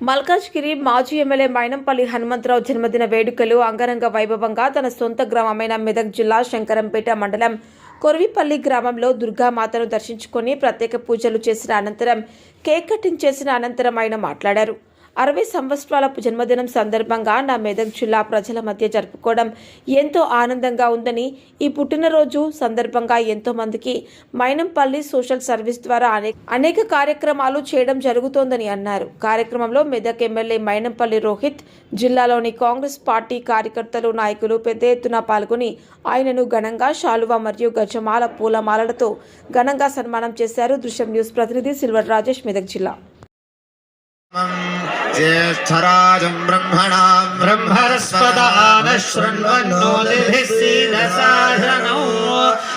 మల్కాజ్గిరి మాజీ ఎమ్మెల్యే మైనంపల్లి హనుమంతరావు జన్మదిన వేడుకలు అంగరంగ వైభవంగా తన సొంత గ్రామమైన మెదక్ జిల్లా శంకరంపేట మండలం కొర్విపల్లి గ్రామంలో దుర్గామాతను దర్శించుకొని ప్రత్యేక పూజలు చేసిన అనంతరం కేక్ కటింగ్ చేసిన అనంతరం ఆయన మాట్లాడారు. 60 సంవత్సరాల జన్మదినం సందర్భంగా నా మెదక్ జిల్లా ప్రజల మధ్య జరుపుకోవడం ఎంతో ఆనందంగా ఉందని, ఈ పుట్టినరోజు సందర్భంగా ఎంతో మందికి మైనంపల్లి సోషల్ సర్వీస్ ద్వారా అనేక కార్యక్రమాలు చేయడం జరుగుతోందని అన్నారు. కార్యక్రమంలో మెదక్ ఎమ్మెల్యే మైనంపల్లి రోహిత్, జిల్లాలోని కాంగ్రెస్ పార్టీ కార్యకర్తలు, నాయకులు పెద్ద ఎత్తున పాల్గొని ఆయనను ఘనంగా శాలువా మరియు గజమాల పూలమాలలతో ఘనంగా సన్మానం చేశారు. దృశ్యం న్యూస్ ప్రతినిధి సిల్వర్ రాజేష్, మెదక్ జిల్లా. ज्येष्ठराजं ब्रह्मणां ब्रह्मरस्पदान शृण्वन्नोतिभिः सीदसाधनौ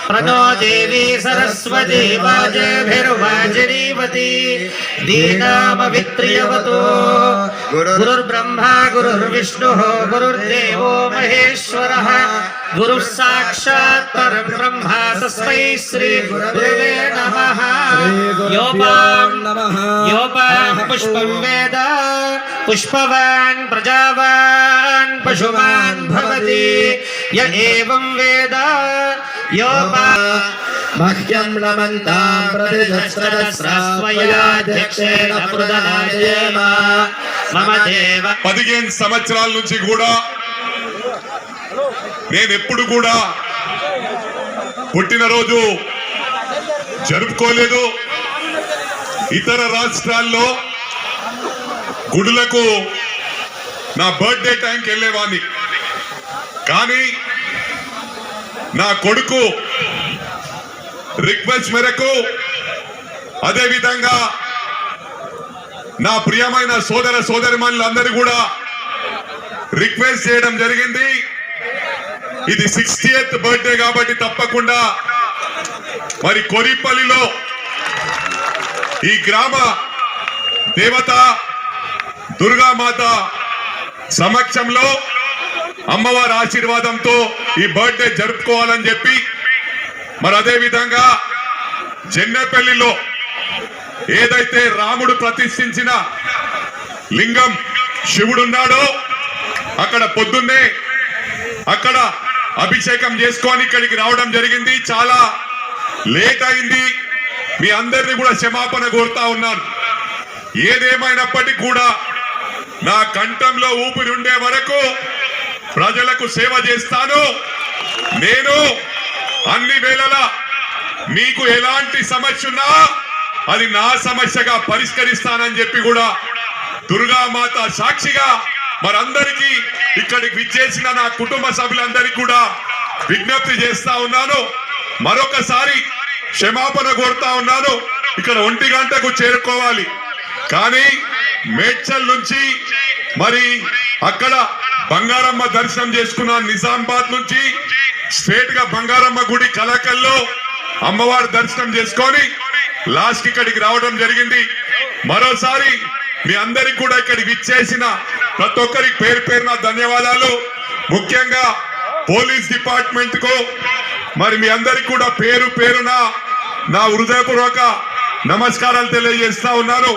प्रणो देवी सरस्वती वाजभिर्वाजिनीवती दीनामभित्रियवतो गुरुर्ब्रह्मा गुरुर्विष्णुः गुरुर्देवो महेश्वरः गुरुः साक्षात् परं ब्रह्म तस्मै श्री गुरवे नमः. योपां पुष्पं वेद पुष्पवान् प्रजावान् पशुमान् भवति य एवं वेद योपा मह्यं नमन्तां प्रतिदस्रदस्रास्वयाध्यक्षेण प्रदनायेम मम देव. 15 సంవత్సరాల నుంచి కూడా నేను ఎప్పుడు కూడా పుట్టినరోజు జరుపుకోలేదు. ఇతర రాష్ట్రాల్లో గుడులకు నా బర్త్డే టైంకి వెళ్ళేవాడిని. కానీ నా కొడుకు రిక్వెస్ట్ మేరకు, అదేవిధంగా నా ప్రియమైన సోదర సోదరిమణులందరూ కూడా రిక్వెస్ట్ చేయడం జరిగింది. ఇది 60th బర్త్డే కాబట్టి తప్పకుండా మరి కొరిపల్లిలో ఈ గ్రామ దేవత దుర్గామాత సమక్షంలో అమ్మవారి ఆశీర్వాదంతో ఈ బర్త్డే జరుపుకోవాలని చెప్పి, మరి అదే విధంగా జన్నెపల్లిలో ఏదైతే రాముడు ప్రతిష్ఠించిన లింగం శివుడున్నాడో అక్కడ పొద్దున్నే అక్కడ అభిషేకం చేసుకొని ఇక్కడికి రావడం జరిగింది. చాలా లేట్ అయింది. మీ అందరినీ కూడా క్షమాపణ కోరుతా ఉన్నాను. ఏదేమైనప్పటికీ కూడా నా కంఠంలో ఊపిరి ఉండే వరకు ప్రజలకు సేవ చేస్తాను. నేను అన్ని వేళలా మీకు ఎలాంటి సమస్య ఉన్నా అది నా సమస్యగా పరిష్కరిస్తానని చెప్పి కూడా దుర్గామాత సాక్షిగా మరందరికీ ఇక్కడికి విచ్చేసిన నా కుటుంబ సభ్యులందరికీ కూడా విజ్ఞప్తి చేస్తా ఉన్నాను. మరొకసారి క్షమాపణ కోరుతా ఉన్నాను. ఇక్కడ 1 గంటకు చేరుకోవాలి, కానీ మేడ్చల్ నుంచి మరి అక్కడ బంగారమ్మ దర్శనం చేసుకున్న నిజామాబాద్ నుంచి స్ట్రేట్ గా బంగారమ్మ గుడి కలకల్లో అమ్మవారి దర్శనం చేసుకొని లాస్ట్ ఇక్కడికి రావడం జరిగింది. మరోసారి మీ అందరికి కూడా ఇక్కడికి విచ్చేసిన ప్రతి ఒక్కరికి పేరు పేరున ధన్యవాదాలు. ముఖ్యంగా పోలీస్ డిపార్ట్మెంట్ కు మరి మీ అందరికి కూడా పేరు పేరున నా హృదయపూర్వక నమస్కారాలు తెలియజేస్తా ఉన్నాను.